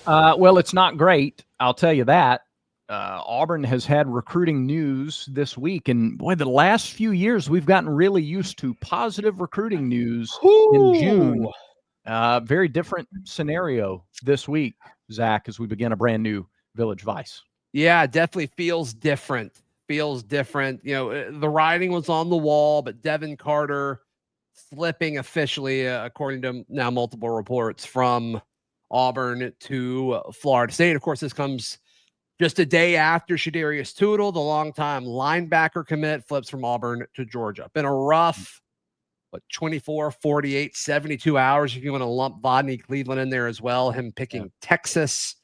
Well, it's not great. I'll tell you that. Auburn has had recruiting news this week, and boy, the last few years we've gotten really used to positive recruiting news in June. Ooh. Very different scenario this week, Zach, as we begin a brand new Village Vice. Yeah, definitely feels different. Feels different. You know, the writing was on the wall, but Devin Carter flipping officially, according to now multiple reports, from Auburn to Florida State. Of course, this comes just a day after Shadarius Tootle, the longtime linebacker commit, flips from Auburn to Georgia. Been a rough, 24, 48, 72 hours if you want to lump Vodney Cleveland in there as well. Him picking Texas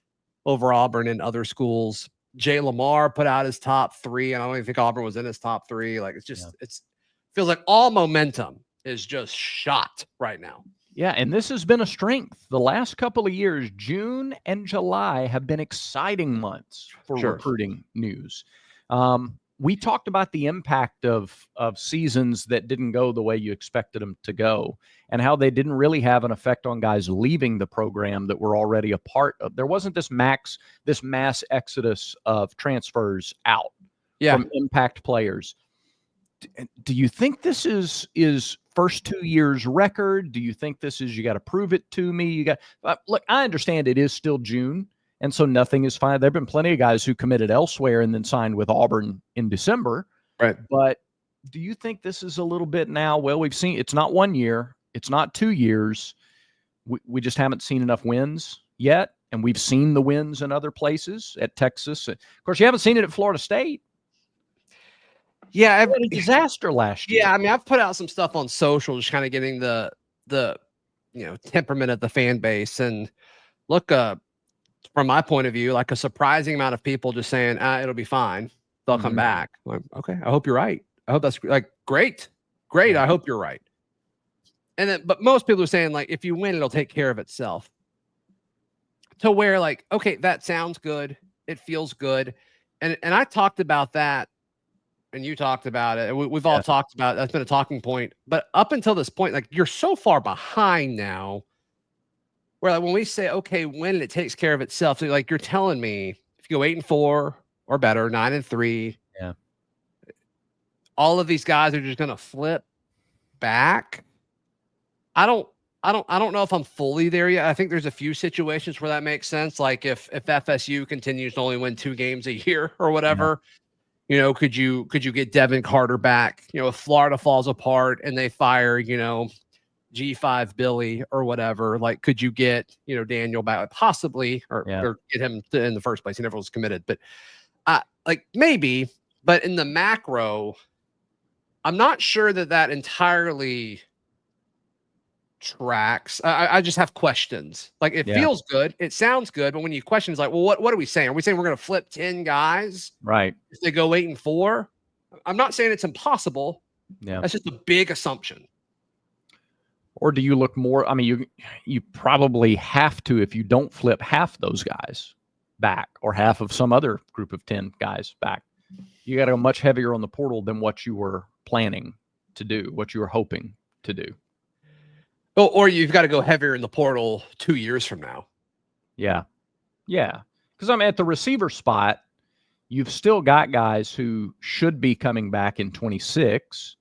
over Auburn and other schools. Jay Lamar put out his top 3. I don't even think Auburn was in his top 3. Like, it's just, it's feels like all momentum is just shot right now. Yeah, and this has been a strength. The last couple of years, June and July have been exciting months for recruiting news. We talked about the impact of seasons that didn't go the way you expected them to go, and how they didn't really have an effect on guys leaving the program that were already a part of. There wasn't this mass exodus of transfers out from impact players. Do you think this is first 2 years record? Do you think this is, you got to prove it to me? You got look, I understand it is still June, and so nothing is fine. There've been plenty of guys who committed elsewhere and then signed with Auburn in December. Right. But do you think this is a little bit now? Well, we've seen it's not 1 year, it's not 2 years. We just haven't seen enough wins yet, and we've seen the wins in other places at Texas. Of course, you haven't seen it at Florida State. Yeah, had a disaster last year. Yeah, I mean, I've put out some stuff on social, just kind of getting the temperament of the fan base. And look, from my point of view, like a surprising amount of people just saying, it'll be fine, they'll come back. Like, okay, I hope you're right. I hope that's like great. I hope you're right. And then, but most people are saying, like, if you win, it'll take care of itself. To where, like, okay, that sounds good. It feels good. And I talked about that. And you talked about it. We've all talked about it. That's been a talking point. But up until this point, like, you're so far behind now where, like, when we say, okay, when it takes care of itself, so, like, you're telling me if you go 8-4 or better, 9-3, all of these guys are just going to flip back. I don't know if I'm fully there yet. I think there's a few situations where that makes sense. Like if FSU continues to only win 2 games a year or whatever, you know, could you get Devin Carter back? You know, if Florida falls apart and they fire, you know, G5 Billy or whatever, like, could you get, you know, Daniel back possibly, or get him in the first place? He never was committed, but like maybe, but in the macro, I'm not sure that entirely tracks. I just have questions. Like, it feels good, it sounds good, but when you question, it's like, well, what are we saying? Are we saying we're going to flip 10 guys? Right. If they go 8-4, I'm not saying it's impossible. That's just a big assumption. Or do you look more? I mean, you probably have to, if you don't flip half those guys back or half of some other group of 10 guys back, you got to go much heavier on the portal than what you were planning to do, what you were hoping to do. Oh, or you've got to go heavier in the portal 2 years from now. Yeah. Because I'm at the receiver spot. You've still got guys who should be coming back in 26,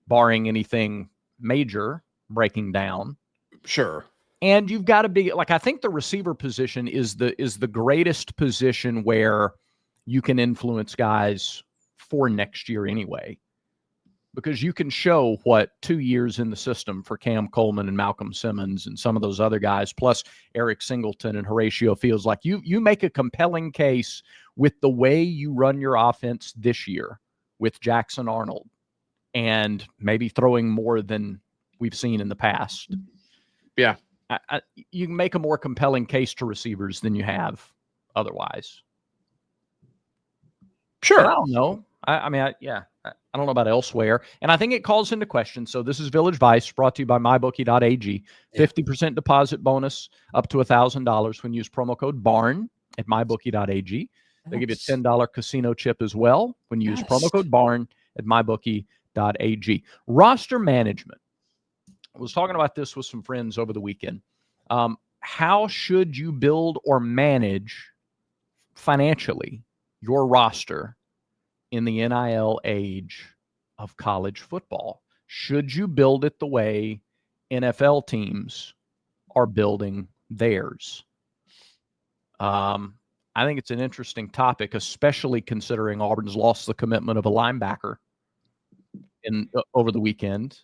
barring anything major breaking down. Sure. And you've got to be like, I think the receiver position is the greatest position where you can influence guys for next year anyway. Because you can show what 2 years in the system for Cam Coleman and Malcolm Simmons and some of those other guys, plus Eric Singleton and Horatio Fields, like you make a compelling case with the way you run your offense this year with Jackson Arnold and maybe throwing more than we've seen in the past. Yeah. You can make a more compelling case to receivers than you have otherwise. Sure. But I don't know. I don't know about elsewhere. And I think it calls into question. So this is Village Vice, brought to you by mybookie.ag. 50% deposit bonus up to $1,000 when you use promo code BARN at mybookie.ag. They give you a $10 casino chip as well when you use promo code BARN at mybookie.ag. Roster management. I was talking about this with some friends over the weekend. how should you build or manage financially your roster in the NIL age of college football? Should you build it the way NFL teams are building theirs? I think it's an interesting topic, especially considering Auburn's lost the commitment of a linebacker over the weekend.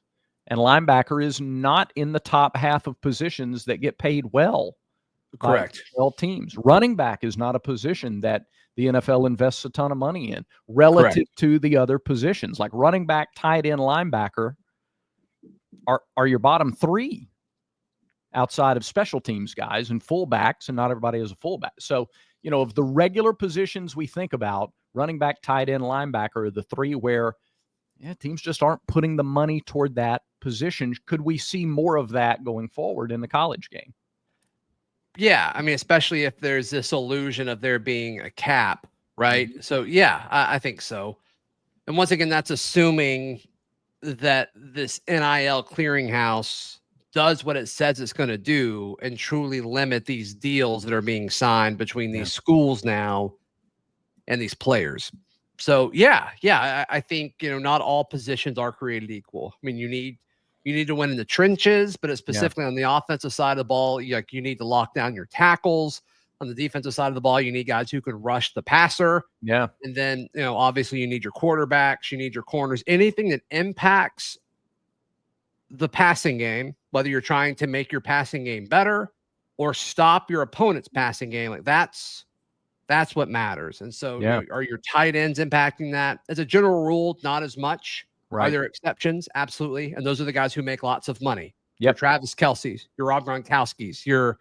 And linebacker is not in the top half of positions that get paid well. Correct. Well, teams. Running back is not a position that the NFL invests a ton of money in relative to the other positions. Like running back, tight end, linebacker are your bottom three outside of special teams guys and fullbacks, and not everybody is a fullback. So, of the regular positions we think about, running back, tight end, linebacker are the three where teams just aren't putting the money toward that position. Could we see more of that going forward in the college game? Yeah, I mean, especially if there's this illusion of there being a cap, right? Mm-hmm. So, yeah, I think so. And once again, that's assuming that this NIL clearinghouse does what it says it's going to do and truly limit these deals that are being signed between these schools now and these players. So, I think, not all positions are created equal. I mean, you need to win in the trenches, but it's specifically on the offensive side of the ball, you need to lock down your tackles. On the defensive side of the ball, you need guys who can rush the passer. Yeah. And then, obviously you need your quarterbacks, you need your corners, anything that impacts the passing game, whether you're trying to make your passing game better or stop your opponent's passing game. Like that's what matters. And so are your tight ends impacting that? As a general rule, not as much. Right. Are there exceptions? Absolutely. And those are the guys who make lots of money. Your Travis Kelce's, your Rob Gronkowski's, your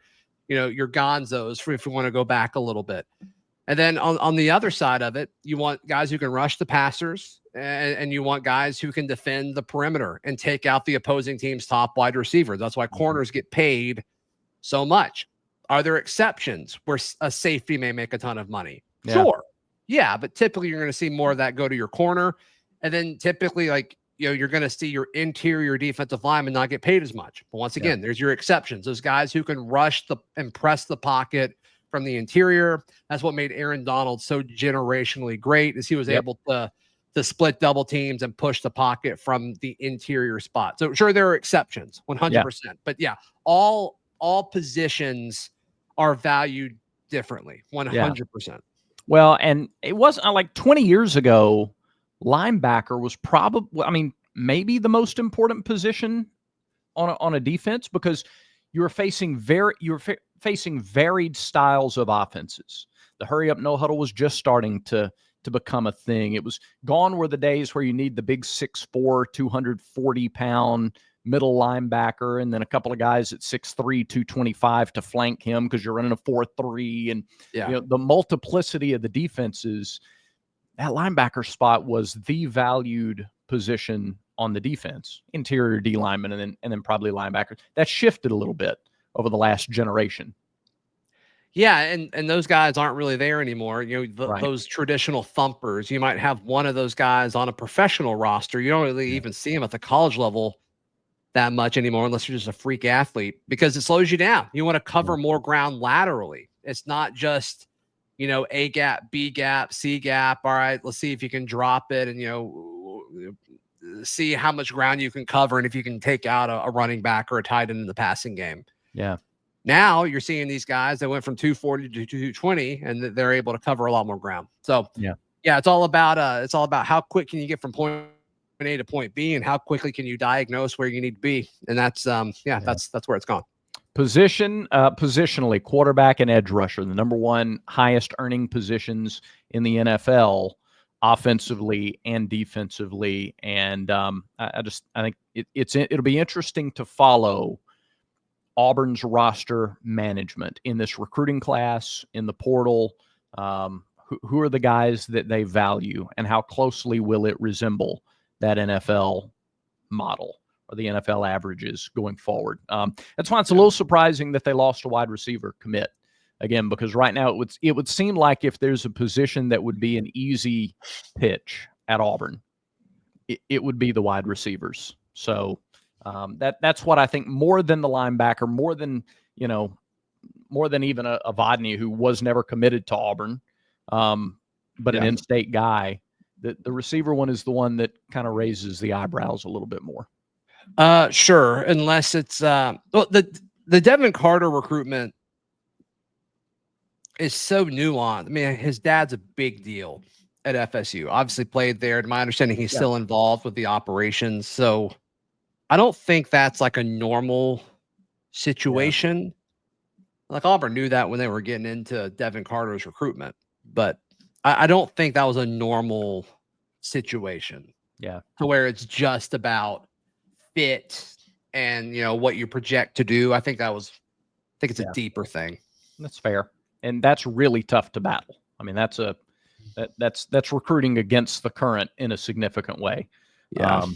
Gonzos, if we want to go back a little bit. And then on the other side of it, you want guys who can rush the passers, and you want guys who can defend the perimeter and take out the opposing team's top wide receiver. That's why corners get paid so much. Are there exceptions where a safety may make a ton of money? Yeah. Sure. Yeah, but typically you're going to see more of that go to your corner. And then typically, you're going to see your interior defensive lineman not get paid as much. But once again, there's your exceptions. Those guys who can rush and press the pocket from the interior. That's what made Aaron Donald so generationally great, is he was able to split double teams and push the pocket from the interior spot. So sure, there are exceptions, 100%. But all positions are valued differently, 100%. Well, and it wasn't like 20 years ago, linebacker was probably, maybe the most important position on a defense, because you were facing varied styles of offenses. The hurry up, no huddle was just starting to become a thing. It was gone were the days where you need the big 6'4", 240-pound middle linebacker, and then a couple of guys at 6'3", 225 to flank him because you're running a 4-3. And the multiplicity of the defenses, that linebacker spot was the valued position on the defense, interior D lineman, and then probably linebacker. That shifted a little bit over the last generation. Yeah, and those guys aren't really there anymore. Those traditional thumpers, you might have one of those guys on a professional roster. You don't really even see them at the college level that much anymore, unless you're just a freak athlete, because it slows you down. You want to cover more ground laterally. It's not just, A gap, B gap, C gap. All right, let's see if you can drop it and, see how much ground you can cover and if you can take out a running back or a tight end in the passing game. Yeah. Now you're seeing these guys that went from 240 to 220, and they're able to cover a lot more ground. So it's all about how quick can you get from point A to point B, and how quickly can you diagnose where you need to be. And that's that's where it's gone. Positionally, quarterback and edge rusher, the number one highest earning positions in the NFL, offensively and defensively. And I think it'll be interesting to follow Auburn's roster management in this recruiting class, in the portal. Who are the guys that they value, and how closely will it resemble that NFL model or the NFL averages going forward? That's why it's a little surprising that they lost a wide receiver commit again, because right now it would seem like if there's a position that would be an easy pitch at Auburn, it would be the wide receivers. So that's what I think, more than the linebacker, more than more than even a Vodney, who was never committed to Auburn, but an in-state guy. The receiver one is the one that kind of raises the eyebrows a little bit more. Sure, unless it's well, the Devin Carter recruitment is so nuanced. I mean, his dad's a big deal at FSU. Obviously played there. To my understanding, he's still involved with the operations. So I don't think that's like a normal situation. Like Auburn knew that when they were getting into Devin Carter's recruitment, but I don't think that was a normal situation. Yeah. To where it's just about fit and, what you project to do. I think it's a deeper thing. That's fair. And that's really tough to battle. I mean, that's recruiting against the current in a significant way. Yeah.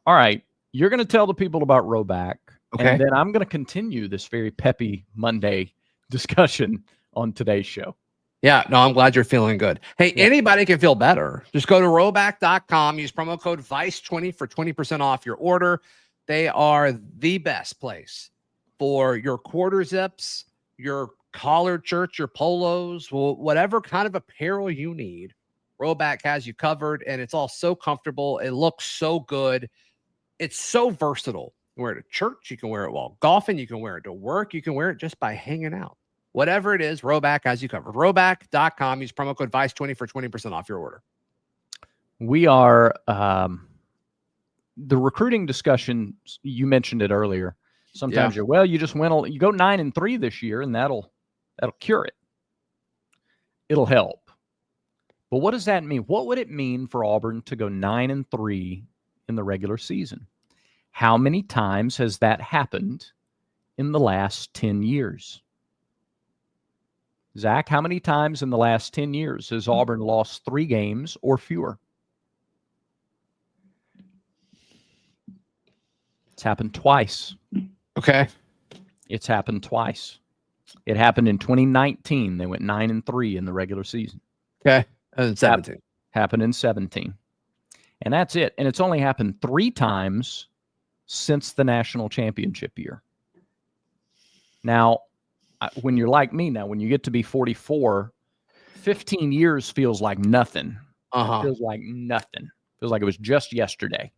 All right. You're going to tell the people about Roback. Okay. And then I'm going to continue this very peppy Monday discussion on today's show. Yeah, no, I'm glad you're feeling good. Hey, anybody can feel better. Just go to roback.com, use promo code VICE20 for 20% off your order. They are the best place for your quarter zips, your collared shirts, your polos, whatever kind of apparel you need. Roback has you covered, and it's all so comfortable. It looks so good. It's so versatile. You can wear it at church. You can wear it while golfing. You can wear it to work. You can wear it just by hanging out. Whatever it is, Roback has you covered. Roback.com. Use promo code VICE20 for 20% off your order. We are the recruiting discussion. You mentioned it earlier. Sometimes you go 9-3 this year, and that'll cure it. It'll help. But what does that mean? What would it mean for Auburn to go 9-3 in the regular season? How many times has that happened in the last 10 years? Zach, how many times in the last 10 years has Auburn lost 3 games or fewer? It's happened twice. Okay. It's happened twice. It happened in 2019. They went 9-3 in the regular season. Okay. And 17. Happened in 17. And that's it. And it's only happened 3 times since the national championship year. Now, when you're like me now, when you get to be 44, 15 years feels like nothing. Feels like nothing. Feels like it was just yesterday.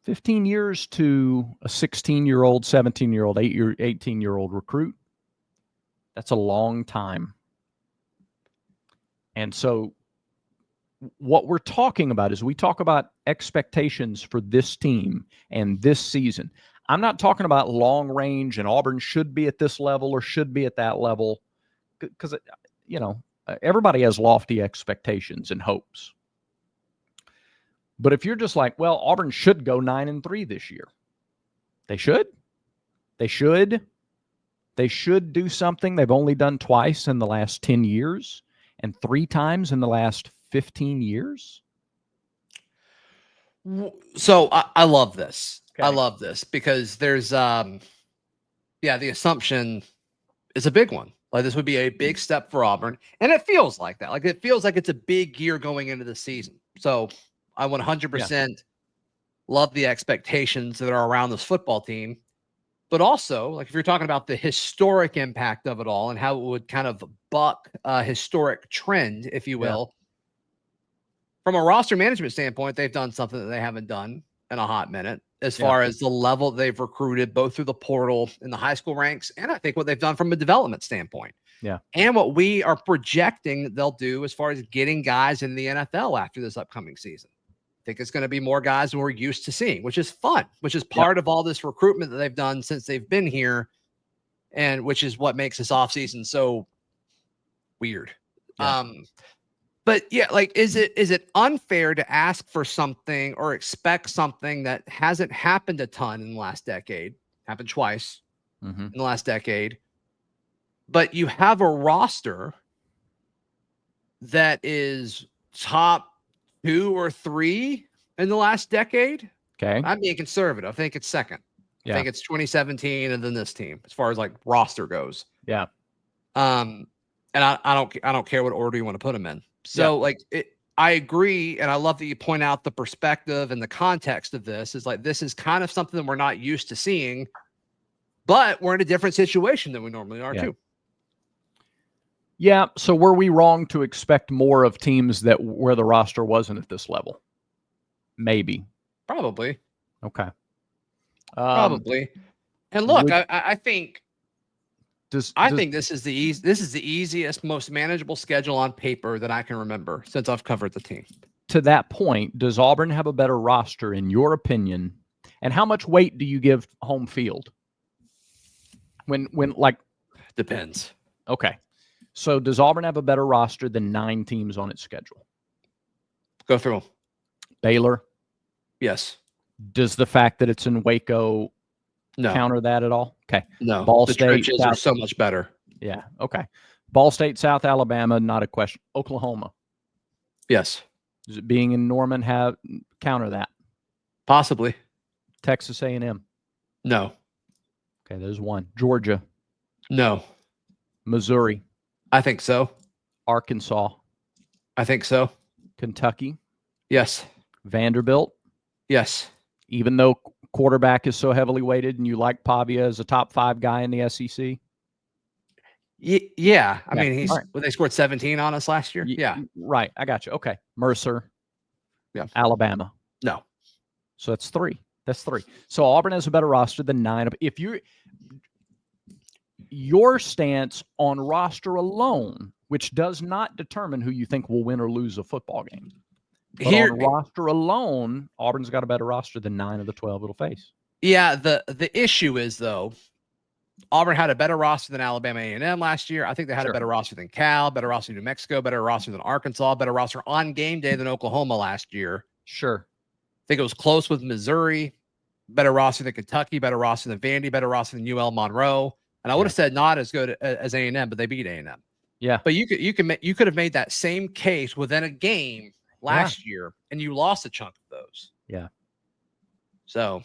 15 years to a 16-year-old, 17-year-old, 18-year-old recruit. That's a long time. And so what we're talking about is we talk about expectations for this team and this season. I'm not talking about long range and Auburn should be at this level or should be at that level, because, everybody has lofty expectations and hopes. But if you're just like, well, Auburn should go 9-3 this year. They should. They should do something they've only done twice in the last 10 years and 3 times in the last 15 years. So I love this. Okay. I love this because there's, the assumption is a big one. Like this would be a big step for Auburn. And it feels like that. Like it feels like it's a big year going into the season. So I 100% love the expectations that are around this football team. But also, like if you're talking about the historic impact of it all and how it would kind of buck a historic trend, if you will, from a roster management standpoint, they've done something that they haven't done in a hot minute as far as the level they've recruited, both through the portal in the high school ranks, and I think what they've done from a development standpoint. Yeah. And what we are projecting that they'll do as far as getting guys in the NFL after this upcoming season. I think it's going to be more guys than we're used to seeing, which is fun, which is part of all this recruitment that they've done since they've been here, and which is what makes this offseason so weird. Yeah. But like, is it unfair to ask for something or expect something that hasn't happened a ton in the last decade? Happened twice in the last decade. But you have a roster that is top 2 or 3 in the last decade. Okay. I'm being conservative. I think it's second. I think it's 2017 and then this team as far as like roster goes. Yeah. And I don't care what order you want to put them in. So I agree. And I love that you point out the perspective and the context of this is like, this is kind of something that we're not used to seeing. But we're in a different situation than we normally are, too. Yeah. So were we wrong to expect more of teams where the roster wasn't at this level? Maybe. Probably. Okay. Probably. And look, I think this is the easiest, most manageable schedule on paper that I can remember since I've covered the team. To that point, does Auburn have a better roster in your opinion? And how much weight do you give home field? When depends. Okay. So does Auburn have a better roster than 9 teams on its schedule? Go through them. Baylor? Yes. Does the fact that it's in Waco counter that at all? Okay. No. Ball the State trenches are so much better. Yeah. Okay. Ball State, South Alabama, not a question. Oklahoma. Yes. Does it being in Norman counter that? Possibly. Texas A&M. No. Okay, there's one. Georgia. No. Missouri. I think so. Arkansas. I think so. Kentucky. Yes. Vanderbilt. Yes. Even though quarterback is so heavily weighted and you like Pavia as a top 5 guy in the SEC? Yeah. I mean, they scored 17 on us last year. Yeah. Right. I got you. Okay. Mercer. Yeah. Alabama. No. So that's 3. That's 3. So Auburn has a better roster than 9. If your stance on roster alone, which does not determine who you think will win or lose a football game. But on roster alone, Auburn's got a better roster than 9 of the 12 it'll face. Yeah, the issue is, though, Auburn had a better roster than Alabama A&M last year. I think they had a better roster than Cal, better roster than New Mexico, better roster than Arkansas, better roster on game day than Oklahoma last year. Sure. I think it was close with Missouri, better roster than Kentucky, better roster than Vandy, better roster than UL Monroe. And I would have said not as good as A&M, but they beat A&M. Yeah. But you could have made that same case within a game last year, and you lost a chunk of those. Yeah. So,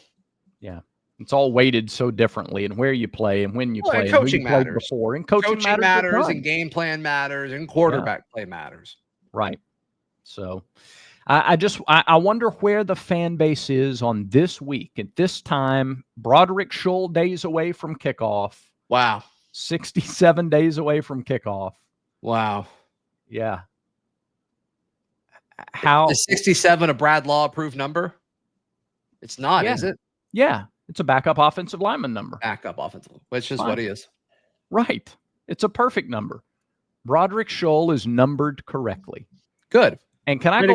yeah, it's all weighted so differently, and where you play, and when you play, and coaching and who you matters. Before, and coaching matters, and game plan matters, and quarterback play matters. Right. So, I wonder where the fan base is on this week at this time. Broderick Scholl days away from kickoff. Wow. 67 days away from kickoff. Wow. Yeah. How is 67 a Brad Law approved number? It's not, is it? Yeah. It's a backup offensive lineman number. Backup offensive, which is what he is. Right. It's a perfect number. Broderick Scholl is numbered correctly. Good. And can I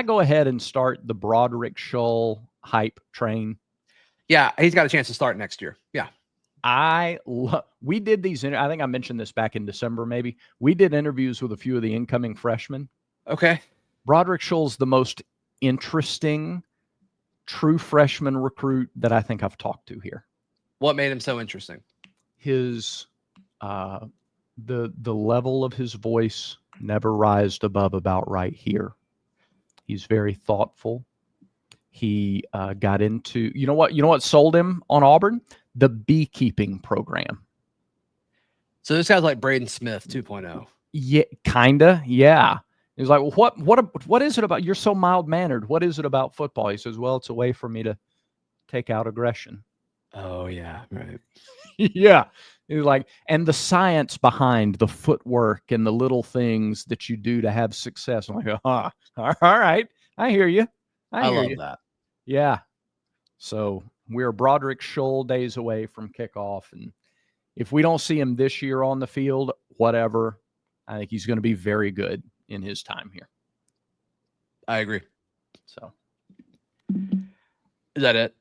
go ahead and start the Broderick Scholl hype train? Yeah, he's got a chance to start next year. Yeah. We did these. I think I mentioned this back in December, maybe. We did interviews with a few of the incoming freshmen. Okay. Broderick Scholl's the most interesting true freshman recruit that I think I've talked to here. What made him so interesting? His the level of his voice never rised above about right here. He's very thoughtful. He got into, you know what sold him on Auburn? The beekeeping program. So this guy's like Braden Smith 2.0. Yeah, kinda. Yeah. He's like, well, what is it about? You're so mild mannered. What is it about football? He says, well, it's a way for me to take out aggression. Oh yeah, right. Yeah. He's like, and the science behind the footwork and the little things that you do to have success. I'm like, all right. I hear you. I love that. Yeah. So we're Broderick Scholl days away from kickoff. And if we don't see him this year on the field, whatever, I think he's going to be very good in his time here. I agree. So is that it?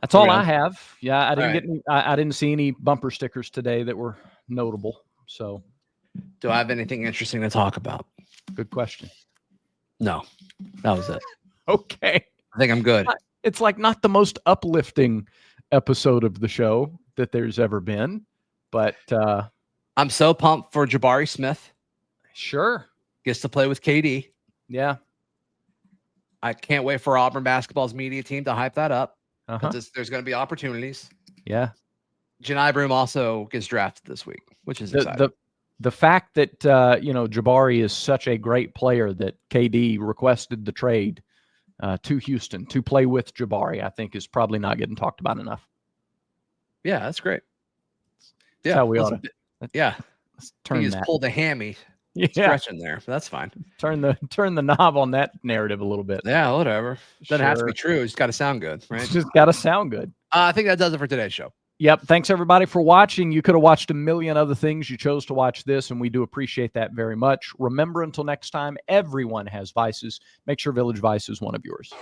That's all I have. Yeah, I didn't see any bumper stickers today that were notable. So do I have anything interesting to talk about? Good question. No, that was it. Okay. I think I'm good. It's like not the most uplifting episode of the show that there's ever been, but I'm so pumped for Jabari Smith. Sure. Gets to play with KD. Yeah. I can't wait for Auburn basketball's media team to hype that up. Uh-huh. There's going to be opportunities. Yeah. Janai Broom also gets drafted this week, which is exciting. The fact that Jabari is such a great player that KD requested the trade to Houston to play with Jabari, I think is probably not getting talked about enough. Yeah, that's great. That's how we ought to. Yeah. Let's turn you just that. pull the hammy Yeah. stretching there. But that's fine. Turn the knob on that narrative a little bit. Yeah, whatever. Doesn't have to be true. It's got to sound good, right? It's just got to sound good. I think that does it for today's show. Yep. Thanks, everybody, for watching. You could have watched a million other things. You chose to watch this, and we do appreciate that very much. Remember, until next time, everyone has vices. Make sure Village Vice is one of yours.